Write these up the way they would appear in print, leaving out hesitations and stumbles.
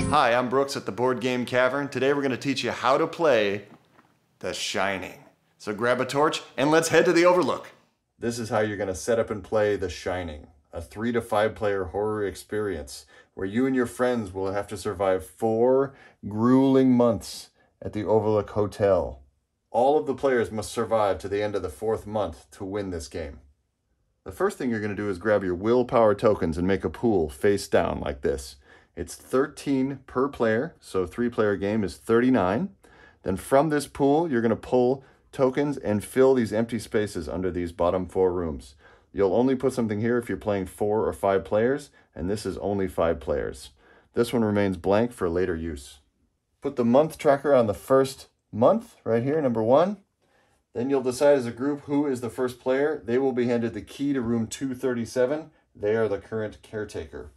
Hi, I'm Brooks at the Board Game Cavern. Today we're going to teach you how to play The Shining. So grab a torch and let's head to the Overlook. This is how you're going to set up and play The Shining, a 3 to 5 player horror experience where you and your friends will have to survive 4 grueling months at the Overlook Hotel. All of the players must survive to the end of the 4th month to win this game. The first thing you're going to do is grab your willpower tokens and make a pool face down like this. It's 13 per player, so 3-player game is 39. Then from this pool, you're going to pull tokens and fill these empty spaces under these bottom 4 rooms. You'll only put something here if you're playing 4 or 5 players, and this is only 5 players. This one remains blank for later use. Put the month tracker on the first month, right here, number 1. Then you'll decide as a group who is the first player. They will be handed the key to room 237. They are the current caretaker.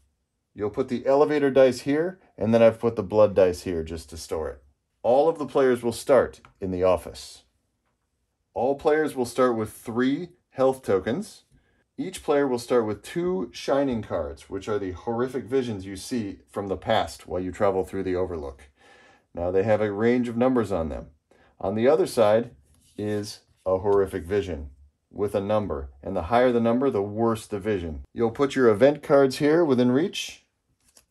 You'll put the elevator dice here, and then I've put the blood dice here just to store it. All of the players will start in the office. All players will start with 3 health tokens. Each player will start with 2 shining cards, which are the horrific visions you see from the past while you travel through the Overlook. Now they have a range of numbers on them. On the other side is a horrific vision with a number, and the higher the number, the worse the vision. You'll put your event cards here within reach.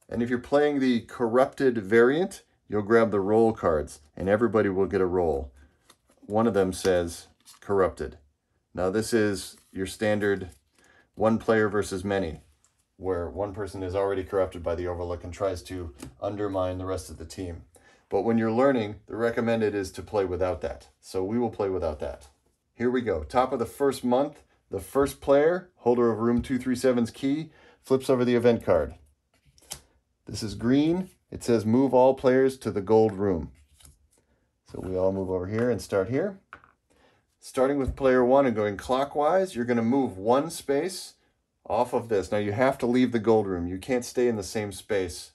And if you're playing the corrupted variant, you'll grab the roll cards, and everybody will get a roll. One of them says corrupted. Now this is your standard 1 player versus many, where one person is already corrupted by the Overlook and tries to undermine the rest of the team. But when you're learning, the recommended is to play without that. So we will play without that. Here we go. Top of the first month, the first player, holder of room 237's key, flips over the event card. This is green. It says move all players to the gold room. So we all move over here and start here. Starting with player 1 and going clockwise, you're going to move 1 space off of this. Now you have to leave the gold room. You can't stay in the same space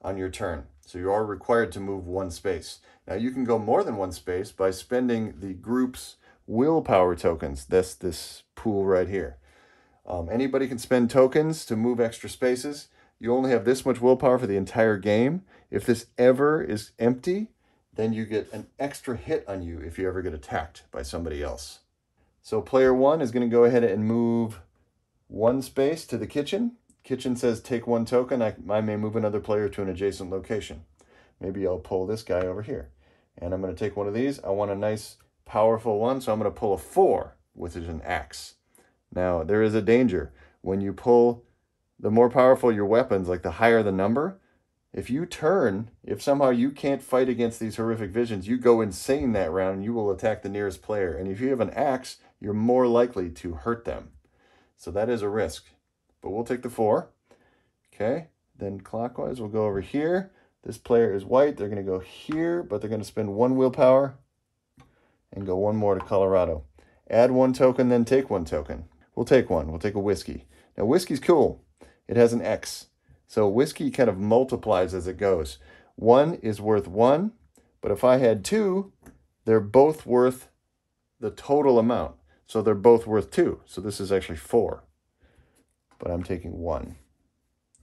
on your turn. So you are required to move 1 space. Now you can go more than 1 space by spending the group's willpower tokens. That's this pool right here. Anybody can spend tokens to move extra spaces. You only have this much willpower for the entire game. If this ever is empty, then you get an extra hit on you if you ever get attacked by somebody else. So player 1 is going to go ahead and move 1 space to the kitchen. Kitchen says take 1 token. I may move another player to an adjacent location. Maybe I'll pull this guy over here. And I'm going to take one of these. I want a nice powerful one, so I'm going to pull a 4, which is an axe. Now, there is a danger. When you pull, the more powerful your weapons, like the higher the number, if you turn, if somehow you can't fight against these horrific visions, you go insane that round and you will attack the nearest player. And if you have an axe, you're more likely to hurt them. So that is a risk. But we'll take the 4. Okay, then clockwise, we'll go over here. This player is white. They're going to go here, but they're going to spend 1 willpower and go 1 more to Colorado. Add 1 token, then take 1 token. We'll take 1. We'll take a whiskey. Now, whiskey's cool. It has an X. So whiskey kind of multiplies as it goes. 1 is worth 1, but if I had 2, they're both worth the total amount. So they're both worth 2. So this is actually 4. But I'm taking 1,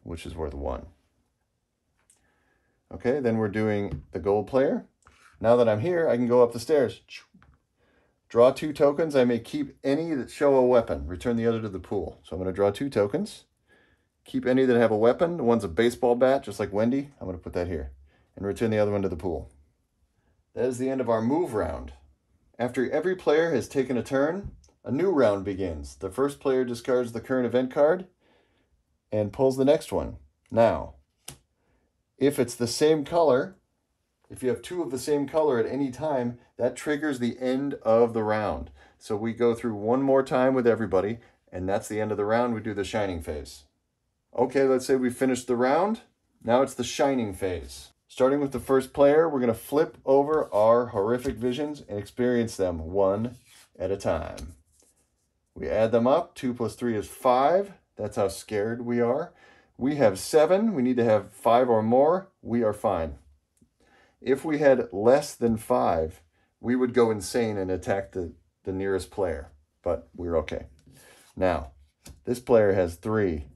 which is worth 1. Okay, then we're doing the gold player. Now that I'm here, I can go up the stairs. Draw 2 tokens. I may keep any that show a weapon. Return the other to the pool. So I'm going to draw 2 tokens. Keep any that have a weapon. One's a baseball bat, just like Wendy. I'm going to put that here. And return the other one to the pool. That is the end of our move round. After every player has taken a turn, a new round begins. The first player discards the current event card and pulls the next one. Now, if it's the same color, if you have 2 of the same color at any time, that triggers the end of the round. So we go through 1 more time with everybody, and that's the end of the round. We do the shining phase. Okay, let's say we finished the round. Now it's the shining phase. Starting with the first player, we're going to flip over our horrific visions and experience them 1 at a time. We add them up. 2 plus 3 is 5. That's how scared we are. We have 7. We need to have 5 or more. We are fine. If we had less than 5, we would go insane and attack the nearest player. But we're okay. Now, this player has 3.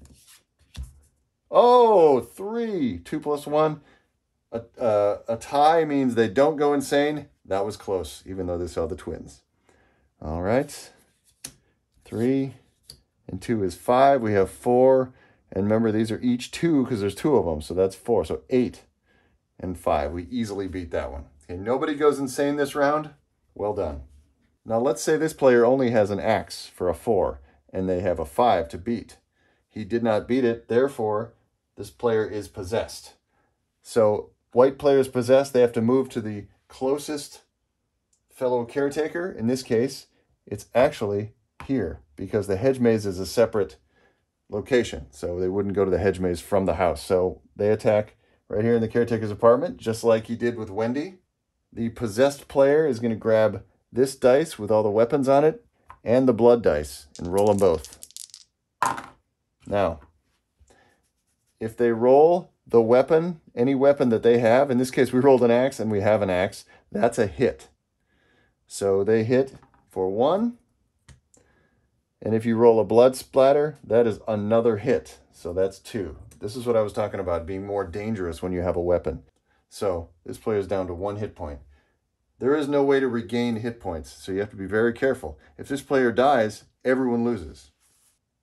Oh, 3. 2 plus 1. A tie means they don't go insane. That was close, even though they saw the twins. All right. 3 and 2 is 5. We have 4. And remember, these are each 2 because there's 2 of them. So that's 4. So 8 and 5. We easily beat that one. Okay, nobody goes insane this round. Well done. Now let's say this player only has an axe for a 4 and they have a 5 to beat. He did not beat it. Therefore, this player is possessed. So white player is possessed. They have to move to the closest fellow caretaker. In this case, it's actually here because the hedge maze is a separate location. So they wouldn't go to the hedge maze from the house. So they attack right here in the caretaker's apartment, just like he did with Wendy. The possessed player is going to grab this dice with all the weapons on it and the blood dice and roll them both. Now, if they roll the weapon, any weapon that they have, in this case we rolled an axe and we have an axe, that's a hit. So they hit for 1. And if you roll a blood splatter, that is another hit. So that's 2. This is what I was talking about, being more dangerous when you have a weapon. So this player is down to 1 hit point. There is no way to regain hit points, so you have to be very careful. If this player dies, everyone loses.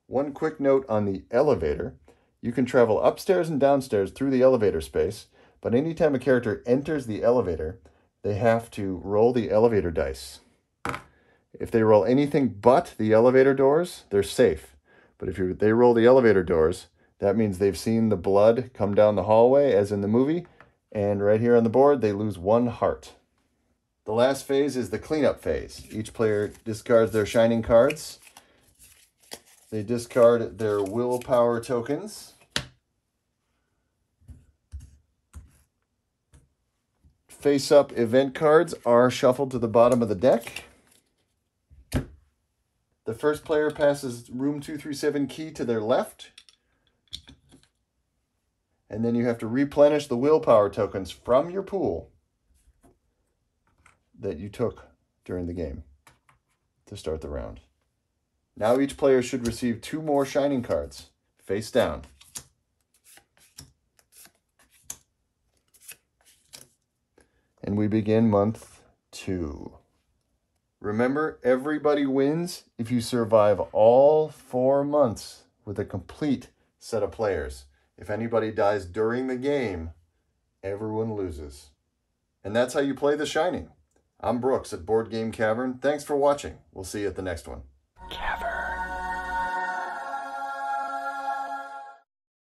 One quick note on the elevator. You can travel upstairs and downstairs through the elevator space, but anytime a character enters the elevator, they have to roll the elevator dice. If they roll anything but the elevator doors, they're safe. But if they roll the elevator doors, that means they've seen the blood come down the hallway, as in the movie, and right here on the board, they lose 1 heart. The last phase is the cleanup phase. Each player discards their shining cards. They discard their willpower tokens. Face-up event cards are shuffled to the bottom of the deck. The first player passes room 237 key to their left. And then you have to replenish the willpower tokens from your pool that you took during the game to start the round. Now each player should receive 2 more shining cards, face down. And we begin month 2. Remember, everybody wins if you survive all 4 months with a complete set of players. If anybody dies during the game, everyone loses. And that's how you play The Shining. I'm Brooks at Board Game Cavern. Thanks for watching. We'll see you at the next one.